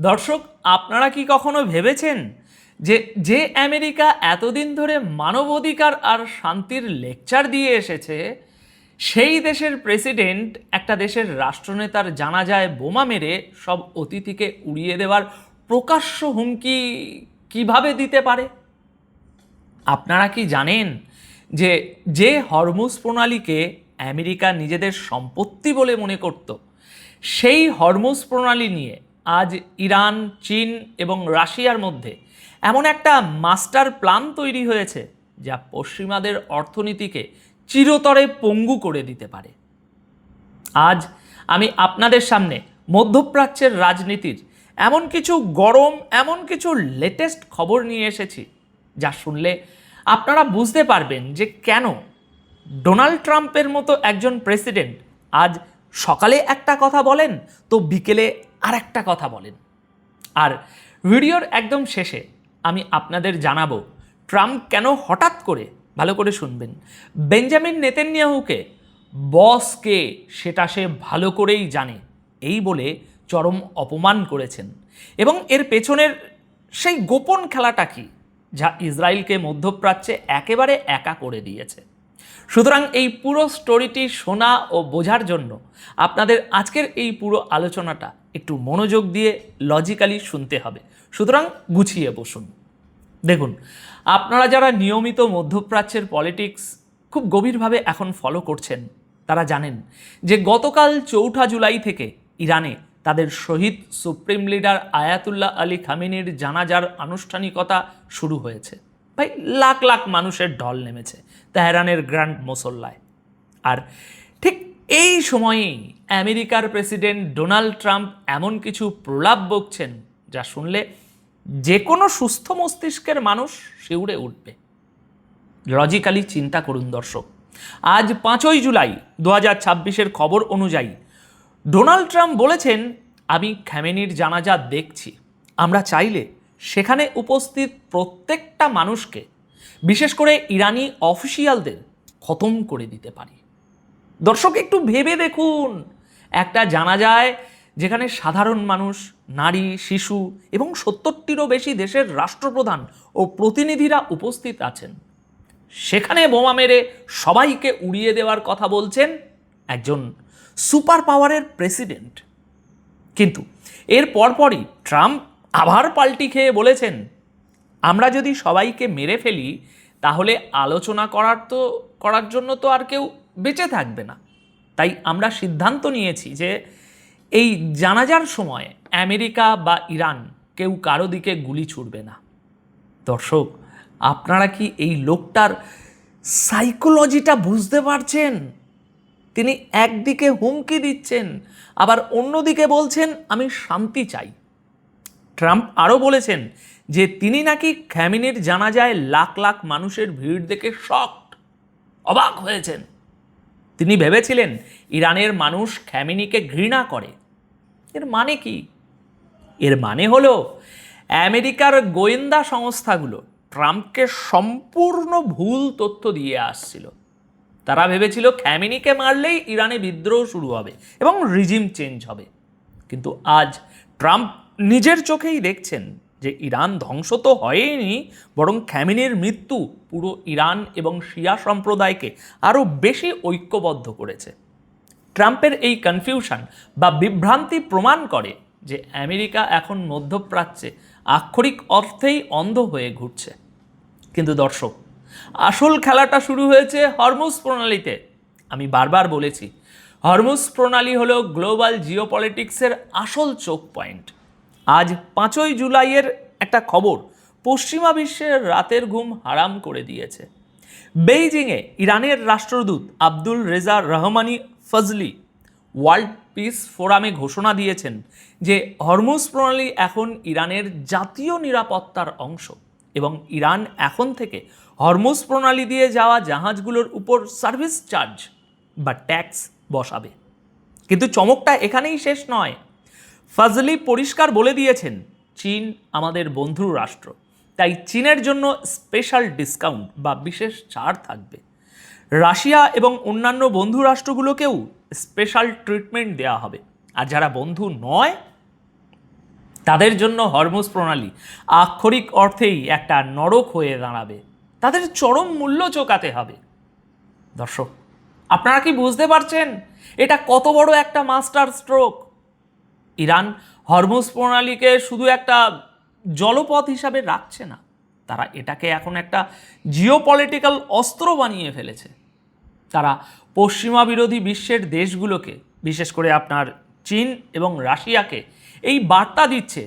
দর্শক, আপনারা কি কখনো ভেবেছেন যে যে আমেরিকা এতদিন ধরে মানবাধিকার আর শান্তির লেকচার দিয়ে এসেছে, সেই দেশের প্রেসিডেন্ট একটা দেশের রাষ্ট্রনেতার জানাজায় বোমা মেরে সব অতিথিকে উড়িয়ে দেওয়ার প্রকাশ্য হুমকি কিভাবে দিতে পারে? আপনারা কি জানেন যে যে হরমুজ প্রণালীকে আমেরিকা নিজেদের সম্পত্তি বলে মনে করত, সেই হরমুজ প্রণালী নিয়ে আজ ইরান, চীন এবং রাশিয়ার মধ্যে এমন একটা মাস্টার প্ল্যান তৈরি হয়েছে যা পশ্চিমাদের অর্থনীতিকে চিরতরে পঙ্গু করে দিতে পারে। আজ আমি আপনাদের সামনে মধ্যপ্রাচ্যের রাজনীতির এমন কিছু গরম, এমন কিছু লেটেস্ট খবর নিয়ে এসেছি যা শুনলে আপনারা বুঝতে পারবেন যে কেন ডোনাল্ড ট্রাম্পের মতো একজন প্রেসিডেন্ট আজ সকালে একটা কথা বলেন তো বিকেলে আর একটা কথা বলেন। আর ভিডিওর একদম শেষে আমি আপনাদের জানাবো ট্রাম্প কেন হঠাৎ করে, ভালো করে শুনবেন, বেঞ্জামিন নেতানিয়াহুকে বস কে সেটা সে ভালো করেই জানে এই বলে চরম অপমান করেছেন, এবং এর পেছনের সেই গোপন খেলাটা কি যা ইসরায়েলকে মধ্যপ্রাচ্যে একেবারে একা করে দিয়েছে। সুতরাং এই পুরো স্টোরিটি শোনা ও বোঝার জন্য আপনাদের আজকের এই পুরো আলোচনাটা একটু মনোযোগ দিয়ে লজিক্যালি শুনতে হবে। সুতরাং গুছিয়ে বসুন। দেখুন, আপনারা যারা নিয়মিত মধ্যপ্রাচ্যের পলিটিক্স খুব গভীরভাবে এখন ফলো করছেন তারা জানেন যে গতকাল 4 জুলাই থেকে ইরানে তাদের শহীদ সুপ্রিম লিডার আয়াতুল্লাহ আলী খামেনির জানাজার আনুষ্ঠানিকতা শুরু হয়েছে। ভাই, লাখ লাখ মানুষের ঢল নেমেছে তেহরানের গ্র্যান্ড মুসল্লায়। আর ঠিক এই সময়েই আমেরিকার প্রেসিডেন্ট ডোনাল্ড ট্রাম্প এমন কিছু প্রলাপ বকছেন যা শুনলে যে কোনো সুস্থ মস্তিষ্কের মানুষ শিউরে উঠবে। লজিক্যালি চিন্তা করুন দর্শক, আজ 5 জুলাই 2026 খবর অনুযায়ী ডোনাল্ড ট্রাম্প বলেছেন, আমি খামেনির জানাজা দেখছি, আমরা চাইলে সেখানে উপস্থিত প্রত্যেকটা মানুষকে, বিশেষ করে ইরানি অফিসিয়ালদের খতম করে দিতে পারি। দর্শক, একটু ভেবে দেখুন, একটা জানাজায় যেখানে সাধারণ মানুষ, নারী, শিশু এবং 70টিরও বেশি দেশের রাষ্ট্রপ্রধান ও প্রতিনিধিরা উপস্থিত আছেন, সেখানে বোমা মেরে সবাইকে উড়িয়ে দেওয়ার কথা বলছেন একজন সুপার পাওয়ারের প্রেসিডেন্ট। কিন্তু এর পরপরই ট্রাম্প আবার পাল্টি খেয়ে বলেছেন, আমরা যদি সবাইকে মেরে ফেলি তাহলে আলোচনা করার জন্য তো আর কেউ বেঁচে থাকবে না। তাই আমরা সিদ্ধান্ত নিয়েছি যে এই জানাজার সময় আমেরিকা বা ইরান কেউ কারো দিকে গুলি ছুড়বে না। দর্শক, আপনারা কি এই লোকটার সাইকোলজিটা বুঝতে পারছেন? তিনি একদিকে হুমকি দিচ্ছেন, আবার অন্যদিকে বলছেন আমি শান্তি চাই। ট্রাম্প আরও বলেছেন যে তিনি নাকি খামেনির জানাজায় লাখ লাখ মানুষের ভিড় দেখে শকড, অবাক হয়েছেন। তিনি ভেবেছিলেন ইরানের মানুষ খামেনিকে ঘৃণা করে। এর মানে কি? এর মানে হলো আমেরিকার গোয়েন্দা সংস্থাগুলো ট্রাম্পকে সম্পূর্ণ ভুল তথ্য দিয়ে আসছিল। তারা ভেবেছিল খামেনিকে মারলেই ইরানে বিদ্রোহ শুরু হবে এবং রিজিম চেঞ্জ হবে। কিন্তু আজ ট্রাম্প নিজের চোখেই দেখছেন যে ইরান ধ্বংস তো হয়নি, বরং খামেনির মৃত্যু পুরো ইরান এবং শিয়া সম্প্রদায়কে আরও বেশি ঐক্যবদ্ধ করেছে। ট্রাম্পের এই কনফিউশন বা বিভ্রান্তি প্রমাণ করে যে আমেরিকা এখন মধ্যপ্রাচ্যে আক্ষরিক অর্থেই অন্ধ হয়ে ঘুরছে। কিন্তু দর্শক, আসল খেলাটা শুরু হয়েছে হরমুজ প্রণালীতে। আমি বারবার বলেছি, হরমুজ প্রণালী হলো গ্লোবাল জিওপলিটিক্সের আসল চোখ পয়েন্ট। আজ 5 জুলাইয়ের একটা খবর পশ্চিমা বিশ্বের রাতের ঘুম হারাম করে দিয়েছে। বেইজিংয়ে ইরানের রাষ্ট্রদূত আব্দুল রেজা রহমানি ফজলি ওয়ার্ল্ড পিস ফোরামে ঘোষণা দিয়েছেন যে হরমুজ প্রণালী এখন ইরানের জাতীয় নিরাপত্তার অংশ এবং ইরান এখন থেকে হরমুজ প্রণালী দিয়ে যাওয়া জাহাজগুলোর উপর সার্ভিস চার্জ বা ট্যাক্স বসাবে। কিন্তু চমকটা এখানেই শেষ নয়। ফজলি পরিষ্কার বলে দিয়েছেন, চীন আমাদের বন্ধু রাষ্ট্র, তাই চীনের জন্য স্পেশাল ডিসকাউন্ট বা বিশেষ ছাড় থাকবে। রাশিয়া এবং অন্যান্য বন্ধু রাষ্ট্রগুলোকেও স্পেশাল ট্রিটমেন্ট দেওয়া হবে। আর যারা বন্ধু নয় তাদের জন্য হরমুজ প্রণালী আক্ষরিক অর্থেই একটা নরক হয়ে দাঁড়াবে। তাদের চরম মূল্য চোকাতে হবে। দর্শক, আপনারা কি বুঝতে পারছেন এটা কত বড় একটা মাস্টার স্ট্রোক? ইরান হরমুজ প্রণালীকে শুধু একটা জলপথ হিসাবে রাখছে না, তারা এটাকে এখন একটা জিওপলিটিক্যাল অস্ত্র বানিয়ে ফেলেছে। তারা পশ্চিমা বিরোধী বিশ্বের দেশগুলোকে, বিশেষ করে আপনার চীন এবং রাশিয়াকে এই বার্তা দিচ্ছে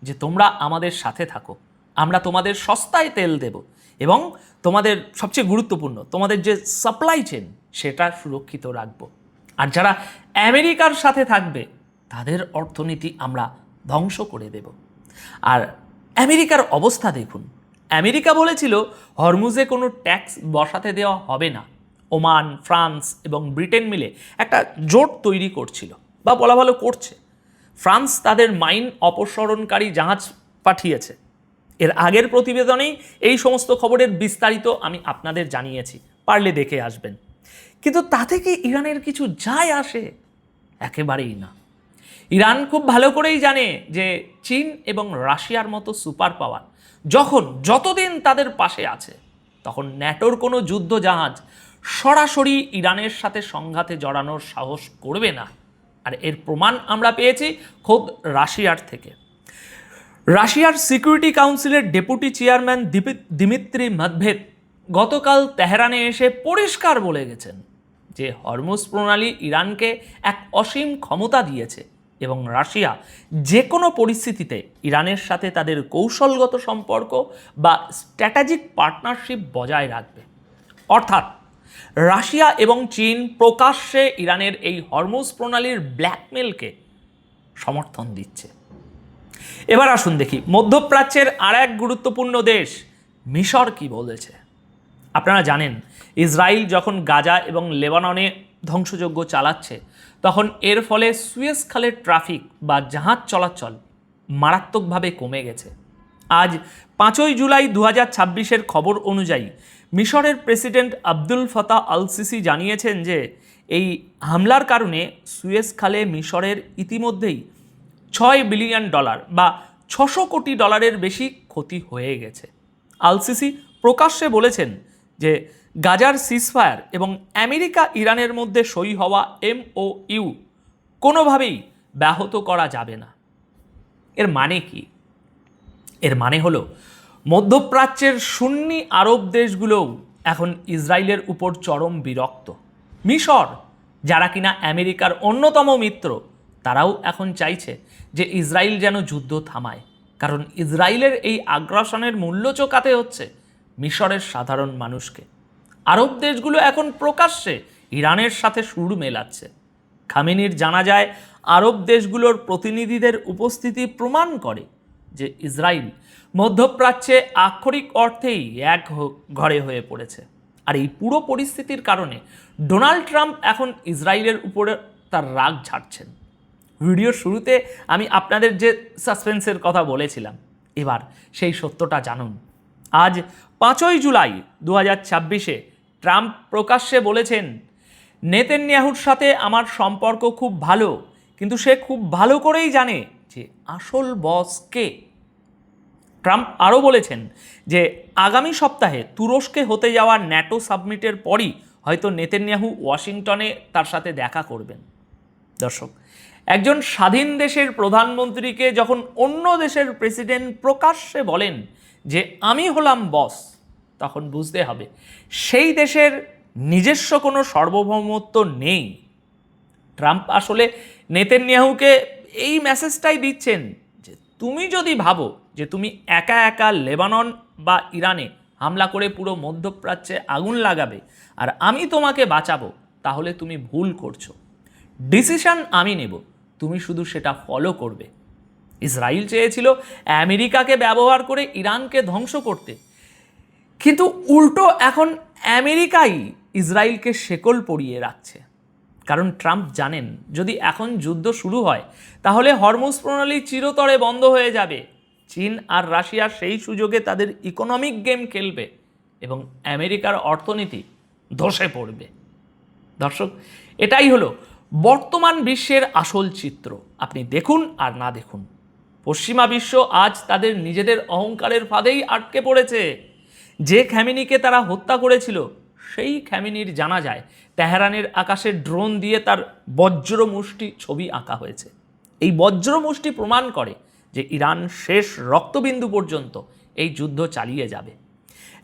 যে তোমরা আমাদের সাথে থাকো, আমরা তোমাদের সস্তায় তেল দেব এবং তোমাদের সবচেয়ে গুরুত্বপূর্ণ তোমাদের যে সাপ্লাই চেন সেটা সুরক্ষিত রাখবো। আর যারা আমেরিকার সাথে থাকবে তাদের অর্থনীতি আমরা ধ্বংস করে দেব। আর আমেরিকার অবস্থা দেখুন, আমেরিকা বলেছিল হরমুজে কোনো ট্যাক্স বসাতে দেওয়া হবে না। ওমান, ফ্রান্স এবং ব্রিটেন মিলে একটা জোট তৈরি করছিল, বা বলা ভালো করছে। ফ্রান্স তাদের মাইন অপসরণকারী জাহাজ পাঠিয়েছে। এর আগের প্রতিবেদনেই এই সমস্ত খবরের বিস্তারিত আমি আপনাদের জানিয়েছি, পারলে দেখে আসবেন। কিন্তু তাতে কি ইরানের কিছু যায় আসে? একেবারেই না। ইরান খুব ভালো করেই জানে যে চীন এবং রাশিয়ার মতো সুপার পাওয়ার যতদিন তাদের পাশে আছে, তখন ন্যাটোর কোনো যুদ্ধ জাহাজ সরাসরি ইরানের সাথে সংঘাতে জড়ানোর সাহস করবে না। আর এর প্রমাণ আমরা পেয়েছি খোদ রাশিয়ার থেকে। রাশিয়ার সিকিউরিটি কাউন্সিলের ডেপুটি চেয়ারম্যান দিমিত্রি মেদভেদেভ গতকাল তেহরানে এসে পরিষ্কার বলে গেছেন যে হরমুজ প্রণালী ইরানকে এক অসীম ক্ষমতা দিয়েছে এবং রাশিয়া যে কোনো পরিস্থিতিতে ইরানের সাথে তাদের কৌশলগত সম্পর্ক বা স্ট্র্যাটেজিক পার্টনারশিপ বজায় রাখবে। অর্থাৎ রাশিয়া এবং চীন প্রকাশ্যে ইরানের এই হরমুজ প্রণালীর ব্ল্যাকমেলকে সমর্থন দিচ্ছে। এবার আসুন দেখি মধ্যপ্রাচ্যের আর এক গুরুত্বপূর্ণ দেশ মিশর কি বলেছে। আপনারা জানেন, ইসরায়েল যখন গাজা এবং লেবাননে ধ্বংসযজ্ঞ চালাচ্ছে, তখন এর ফলে সুয়েজ খালের ট্রাফিক বা জাহাজ চলাচল মারাত্মকভাবে কমে গেছে। আজ 5ই জুলাই 2026 খবর অনুযায়ী মিশরের president Abdul Fattah al Sisi জানিয়েছেন যে এই হামলার কারণে সুয়েজ খালে মিশরের ইতিমধ্যেই $6 বিলিয়ন বা $600 কোটি বেশি ক্ষতি হয়ে গেছে। আল সিসি প্রকাশ্যে বলেছেন যে গাজার সিজফায়ার এবং আমেরিকা ইরানের মধ্যে সই হওয়া MOU কোনোভাবেই ব্যাহত করা যাবে না। এর মানে কি? এর মানে হলো মধ্যপ্রাচ্যের সুন্নি আরব দেশগুলোও এখন ইসরায়েলের উপর চরম বিরক্ত। মিশর, যারা কিনা আমেরিকার অন্যতম মিত্র, তারাও এখন চাইছে যে ইসরায়েল যেন যুদ্ধ থামায়, কারণ ইসরায়েলের এই আগ্রাসনের মূল্য চোকাতে হচ্ছে মিশরের সাধারণ মানুষকে। আরব দেশগুলো এখন প্রকাশ্যে ইরানের সাথে সুর মেলাচ্ছে। খামেনির জানাজায় আরব দেশগুলোর প্রতিনিধিদের উপস্থিতি প্রমাণ করে যে ইসরায়েল মধ্যপ্রাচ্যে আক্ষরিক অর্থেই এক ঘরে হয়ে পড়েছে। আর এই পুরো পরিস্থিতির কারণে ডোনাল্ড ট্রাম্প এখন ইসরায়েলের উপরে তার রাগ ঝাড়ছেন। ভিডিওর শুরুতে আমি আপনাদের যে সাসপেন্সের কথা বলেছিলাম, এবার সেই সত্যটা জানুন। আজ 5ই জুলাই 2026 ট্রাম্প প্রকাশ্যে বলেছেন, নেতানিয়াহুর সাথে আমার সম্পর্ক খুব ভালো, কিন্তু সে খুব ভালো করেই জানে যে আসল বস কে। ট্রাম্প আরও বলেছেন যে আগামী সপ্তাহে তুরস্কে হতে যাওয়া ন্যাটো সাবমিটের পরই হয়তো নেতানিয়াহু ওয়াশিংটনে তার সাথে দেখা করবেন। দর্শক, একজন স্বাধীন দেশের প্রধানমন্ত্রীকে যখন অন্য দেশের প্রেসিডেন্ট প্রকাশ্যে বলেন যে আমি হলাম বস, তখন বুঝতে হবে সেই দেশের নিজস্ব কোনো সার্বভৌমত্ব নেই। ট্রাম্প আসলে নেতানিয়াহুকে এই মেসেজটাই দিচ্ছেন যে তুমি যদি ভাবো যে তুমি একা একা লেবানন বা ইরানে হামলা করে পুরো মধ্যপ্রাচ্যে আগুন লাগাবে আর আমি তোমাকে বাঁচাবো, তাহলে তুমি ভুল করছো। ডিসিশন আমি নেব, তুমি শুধু সেটা ফলো করবে। ইসরায়েল চেয়েছিল আমেরিকাকে ব্যবহার করে ইরানকে ধ্বংস করতে, কিন্তু উল্টো এখন আমেরিকাই ইসরায়েলকে শেকল পরিয়ে রাখছে। কারণ ট্রাম্প জানেন যদি এখন যুদ্ধ শুরু হয় তাহলে হরমুজ প্রণালী চিরতরে বন্ধ হয়ে যাবে। চীন আর রাশিয়া সেই সুযোগে তাদের ইকোনমিক গেম খেলবে এবং আমেরিকার অর্থনীতি ধসে পড়বে। দর্শক, এটাই হলো বর্তমান বিশ্বের আসল চিত্র। আপনি দেখুন আর না দেখুন, পশ্চিমা বিশ্ব আজ তাদের নিজেদের অহংকারের ফাঁদেই আটকে পড়েছে। যে খ্যামিনিকে তারা হত্যা করেছিল সেই খ্যামিনির জানা যায় তেহরানের আকাশে ড্রোন দিয়ে তার বজ্রমুষ্টি ছবি আঁকা হয়েছে। এই বজ্রমুষ্টি প্রমাণ করে যে ইরান শেষ রক্তবিন্দু পর্যন্ত এই যুদ্ধ চালিয়ে যাবে।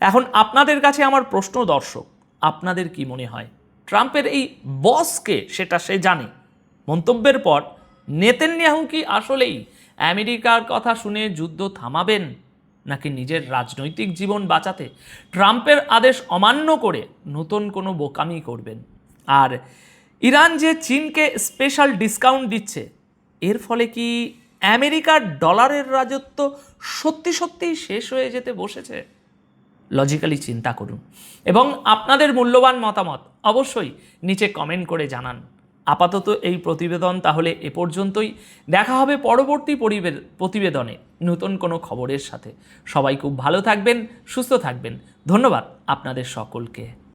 এখন আপনাদের কাছে আমার প্রশ্ন, দর্শক, আপনাদের কি মনে হয় ট্রাম্পের এই বসকে সেটা সে জানে? মন্তব্যের পর নেতানিয়াহু কি আসলেই আমেরিকার কথা শুনে যুদ্ধ থামাবেন, নাকি নিজের রাজনৈতিক জীবন বাঁচাতে ট্রাম্পের আদেশ অমান্য করে নতুন কোনো বোকামি করবেন? আর ইরান যে চীনকে স্পেশাল ডিসকাউন্ট দিচ্ছে, এর ফলে কি আমেরিকার ডলারের রাজত্ব সত্যি সত্যিই শেষ হয়ে যেতে বসেছে? লজিক্যালি চিন্তা করুন এবং আপনাদের মূল্যবান মতামত অবশ্যই নিচে কমেন্ট করে জানান। আপাতত এই প্রতিবেদন তাহলে এ পর্যন্তই। দেখা হবে পরবর্তী প্রতিবেদনে নতুন কোনো খবরের সাথে। সবাই খুব ভালো থাকবেন, সুস্থ থাকবেন। ধন্যবাদ আপনাদের সকলকে।